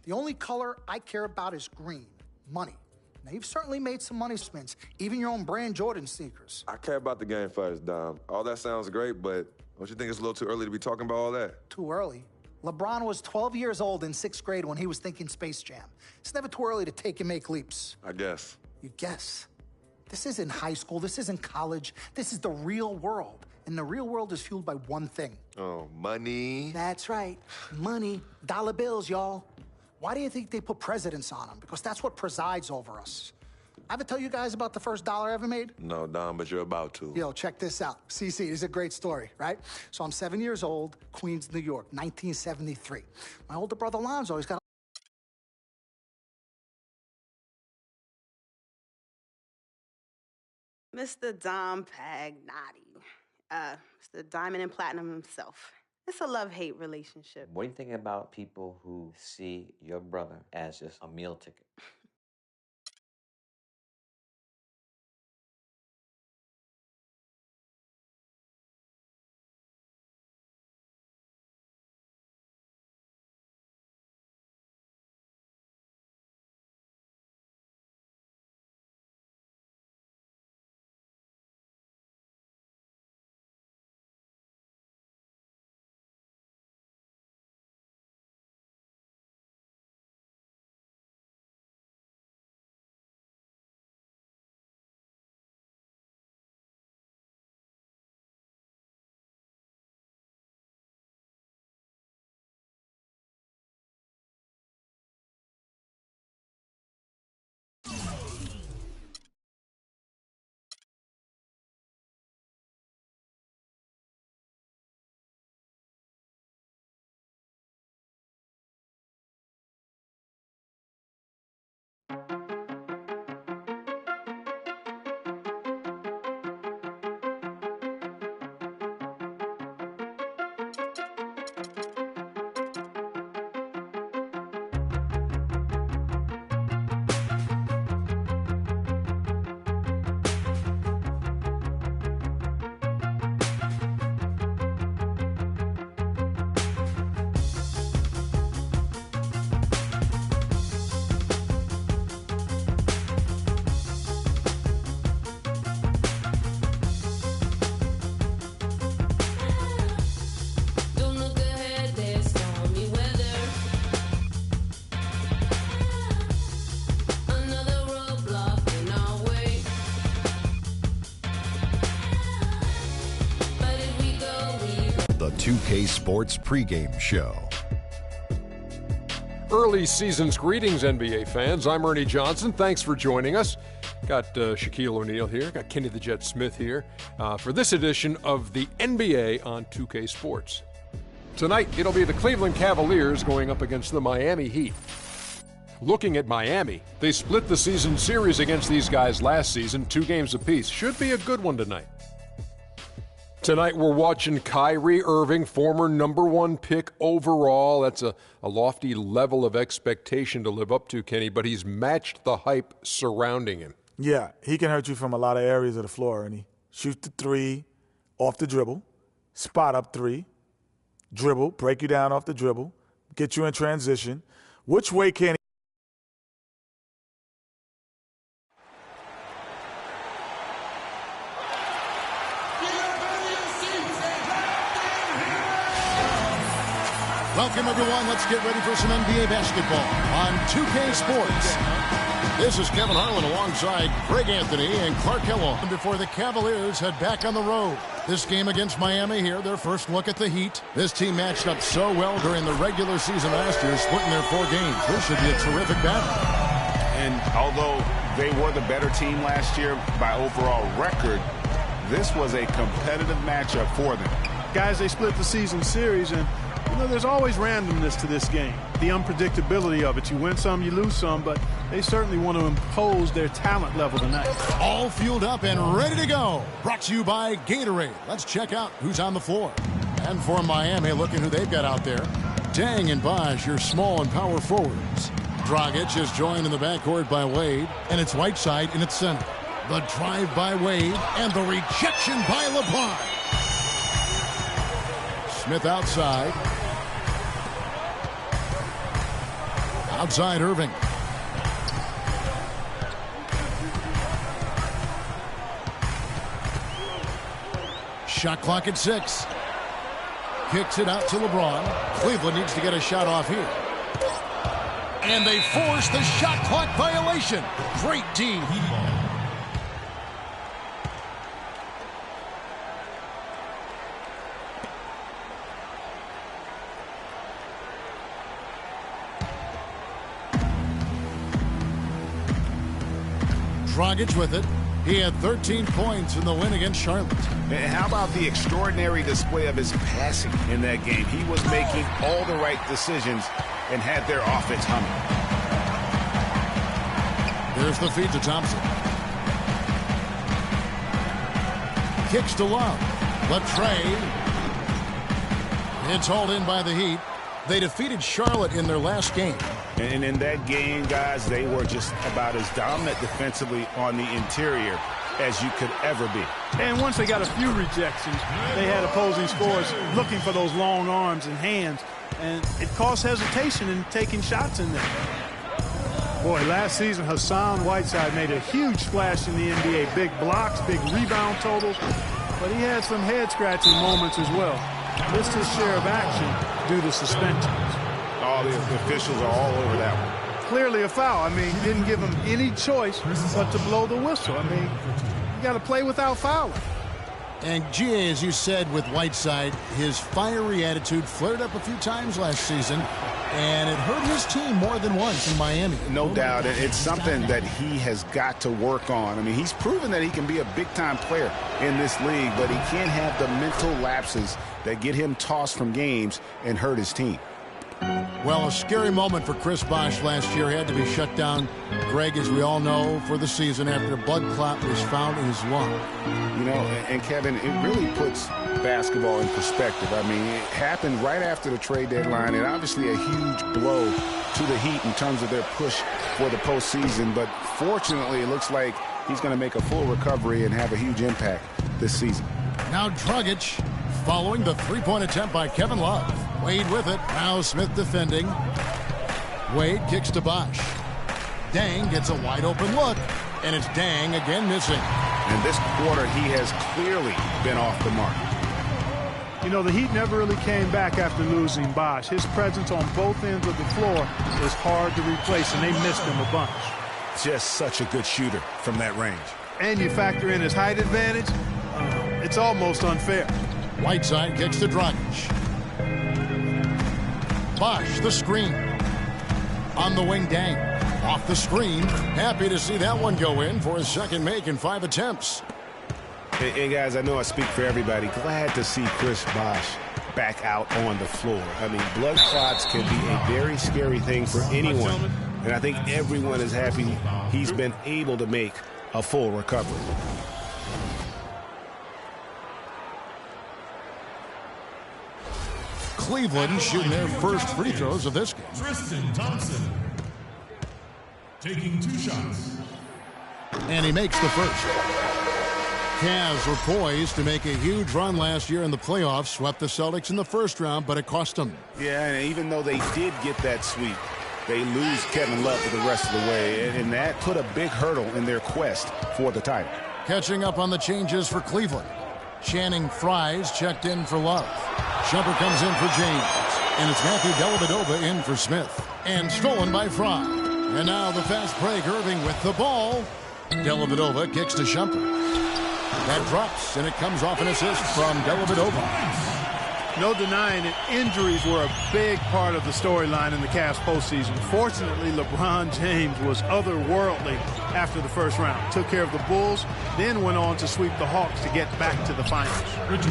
The only color I care about is green. Money. Now, you've certainly made some money spins, even your own brand Jordan sneakers. I care about the game first, Dom. All that sounds great, but don't you think it's a little too early to be talking about all that? Too early? LeBron was 12 years old in 6th grade when he was thinking Space Jam. It's never too early to take and make leaps. I guess. You guess? This isn't high school. This isn't college. This is the real world. And the real world is fueled by one thing. Oh, money. That's right. Money. Dollar bills, y'all. Why do you think they put presidents on them? Because that's what presides over us. I ever tell you guys about the first dollar I ever made? No, Dom, but you're about to. Yo, check this out. CC, this is a great story, right? So I'm 7 years old, Queens, New York, 1973. My older brother Lonzo, he's got Mr. Dom Pagnotti. Mr. Diamond and Platinum himself. It's a love-hate relationship. What do you think about people who see your brother as just a meal ticket? The 2K Sports pregame show. Early season's greetings, NBA fans. I'm Ernie Johnson. Thanks for joining us. Got Shaquille O'Neal here. Got Kenny the Jet Smith here for this edition of the NBA on 2K Sports. Tonight, it'll be the Cleveland Cavaliers going up against the Miami Heat. Looking at Miami, they split the season series against these guys last season, 2 games apiece. Should be a good one tonight. Tonight we're watching Kyrie Irving, former #1 pick overall. That's a lofty level of expectation to live up to, Kenny, but he's matched the hype surrounding him. Yeah, he can hurt you from a lot of areas of the floor, and he shoots the three off the dribble, spot up three, dribble, break you down off the dribble, get you in transition. Which way can he? Welcome, everyone. Let's get ready for some NBA basketball on 2K Sports. This is Kevin Harlan alongside Greg Anthony and Clark Kellogg before the Cavaliers head back on the road. This game against Miami here, their first look at the Heat. This team matched up so well during the regular season last year, splitting their 4 games. This should be a terrific battle. And although they were the better team last year by overall record, this was a competitive matchup for them. Guys, they split the season series, and you know, there's always randomness to this game, the unpredictability of it. You win some, you lose some, but they certainly want to impose their talent level tonight. All fueled up and ready to go. Brought to you by Gatorade. Let's check out who's on the floor. And for Miami, look at who they've got out there. Dang and Bosh, your small and power forwards. Dragic is joined in the backcourt by Wade, and it's Whiteside in its center. The drive by Wade, and the rejection by LeBron. Smith outside. Outside Irving. Shot clock at 6. Kicks it out to LeBron. Cleveland needs to get a shot off here. And they force the shot clock violation. Great D. Dragic with it. He had 13 points in the win against Charlotte. And how about the extraordinary display of his passing in that game? He was making all the right decisions and had their offense humming. There's the feed to Thompson. Kicks to Love. Latrey. It's hauled in by the Heat. They defeated Charlotte in their last game. And in that game, guys, they were just about as dominant defensively on the interior as you could ever be. And once they got a few rejections, they had opposing scorers looking for those long arms and hands, and it caused hesitation in taking shots in there. Boy, last season, Hassan Whiteside made a huge splash in the NBA. Big blocks, big rebound totals, but he had some head-scratching moments as well. Missed his share of action due to suspensions. All the officials are all over that one. Clearly a foul. I mean, didn't give him any choice but to blow the whistle. I mean, you got to play without fouling. And GA, as you said with Whiteside, his fiery attitude flared up a few times last season, and it hurt his team more than once in Miami. No doubt. It's something that he has got to work on. I mean, he's proven that he can be a big-time player in this league, but he can't have the mental lapses that get him tossed from games and hurt his team. Well, a scary moment for Chris Bosh last year. He had to be shut down, Greg, as we all know, for the season after a blood clot was found in his lung. You know, and Kevin, it really puts basketball in perspective. I mean, it happened right after the trade deadline, and obviously a huge blow to the Heat in terms of their push for the postseason. But fortunately, it looks like he's going to make a full recovery and have a huge impact this season. Now Dragic following the three-point attempt by Kevin Love. Wade with it. Now Smith defending. Wade kicks to Bosh. Dang gets a wide-open look, and it's Dang again missing. And this quarter, he has clearly been off the mark. You know, the Heat never really came back after losing Bosh. His presence on both ends of the floor is hard to replace, and they missed him a bunch. Just such a good shooter from that range. And you factor in his height advantage, it's almost unfair. Whiteside kicks to Dragic. Bosh, the screen. On the wing, Dang. Off the screen. Happy to see that one go in for his second make in 5 attempts. Hey, guys, I know I speak for everybody. Glad to see Chris Bosh back out on the floor. I mean, blood clots can be a very scary thing for anyone. And I think everyone is happy he's been able to make a full recovery. Cleveland shooting their first free throws of this game. Tristan Thompson taking 2 shots. And he makes the first. Cavs were poised to make a huge run last year in the playoffs. Swept the Celtics in the first round, but it cost them. Yeah, and even though they did get that sweep, they lose Kevin Love for the rest of the way. And that put a big hurdle in their quest for the title. Catching up on the changes for Cleveland. Channing Fries checked in for Love. Shumpert comes in for James. And it's Matthew Dellavedova in for Smith. And stolen by Fry. And now the fast break, Irving with the ball. Dellavedova kicks to Shumpert. That drops, and it comes off an assist from Dellavedova. No denying it, injuries were a big part of the storyline in the Cavs postseason. Fortunately, LeBron James was otherworldly after the first round. Took care of the Bulls, then went on to sweep the Hawks to get back to the finals.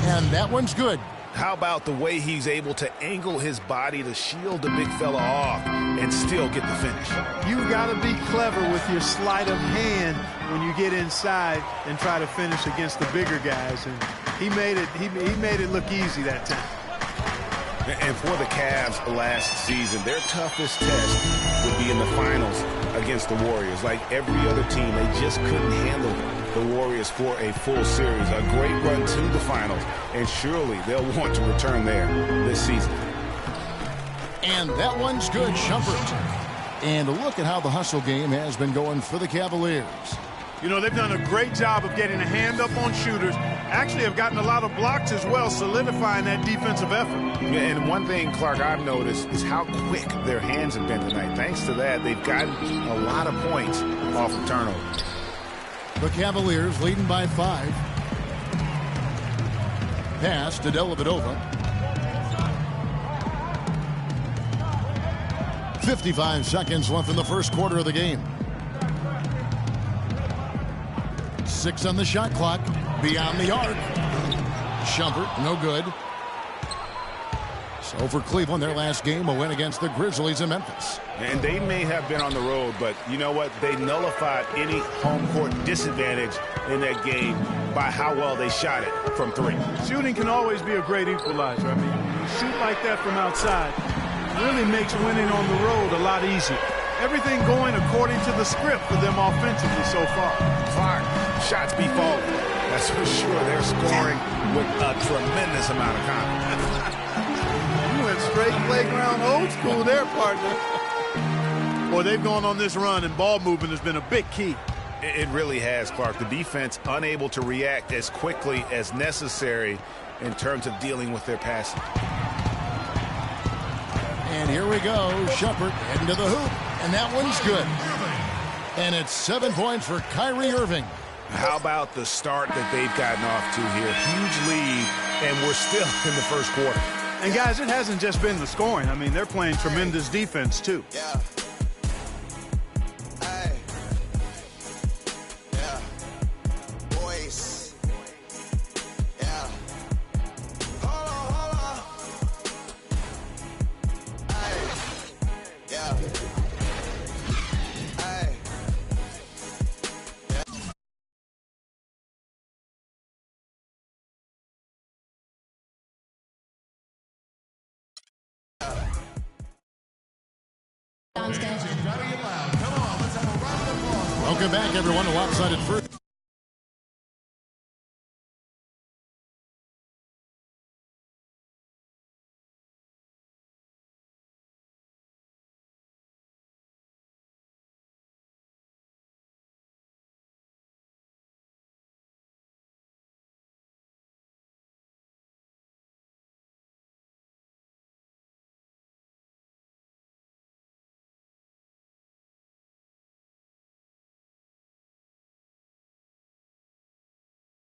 And that one's good. How about the way he's able to angle his body to shield the big fella off and still get the finish? You've got to be clever with your sleight of hand when you get inside and try to finish against the bigger guys. And he made it look easy that time. And for the Cavs last season, their toughest test would be in the finals against the Warriors. Like every other team, they just couldn't handle the Warriors for a full series. A great run to the finals, and surely they'll want to return there this season. And that one's good. Shumpert. And look at how the hustle game has been going for the Cavaliers. You know, they've done a great job of getting a hand up on shooters. Actually have gotten a lot of blocks as well, solidifying that defensive effort. Yeah, and one thing, Clark, I've noticed is how quick their hands have been tonight. Thanks to that, they've gotten a lot of points off of turnovers. The Cavaliers leading by 5. Pass to Dellavedova. 55 seconds left in the first quarter of the game. 6 on the shot clock. Beyond the arc. Shumpert, no good. So for Cleveland, their last game, a win against the Grizzlies in Memphis. And they may have been on the road, but you know what? They nullified any home court disadvantage in that game by how well they shot it from 3. Shooting can always be a great equalizer. I mean, you shoot like that from outside really makes winning on the road a lot easier. Everything going according to the script for them offensively so far. Clark, shots be falling. That's for sure. They're scoring with a tremendous amount of confidence. You went straight playground old school there, partner. Boy, they've gone on this run, and ball movement has been a big key. It really has, Clark. The defense unable to react as quickly as necessary in terms of dealing with their passing. And here we go. Shumpert heading to the hoop. And that one's good. And it's 7 points for Kyrie Irving. How about the start that they've gotten off to here? Huge lead, and we're still in the first quarter. And, guys, it hasn't just been the scoring. I mean, they're playing tremendous defense, too. Yeah. Hey. Yeah. Boys. Yeah. Hold on. Hey. Yeah. Hey. Welcome back, everyone, to Lopsided First.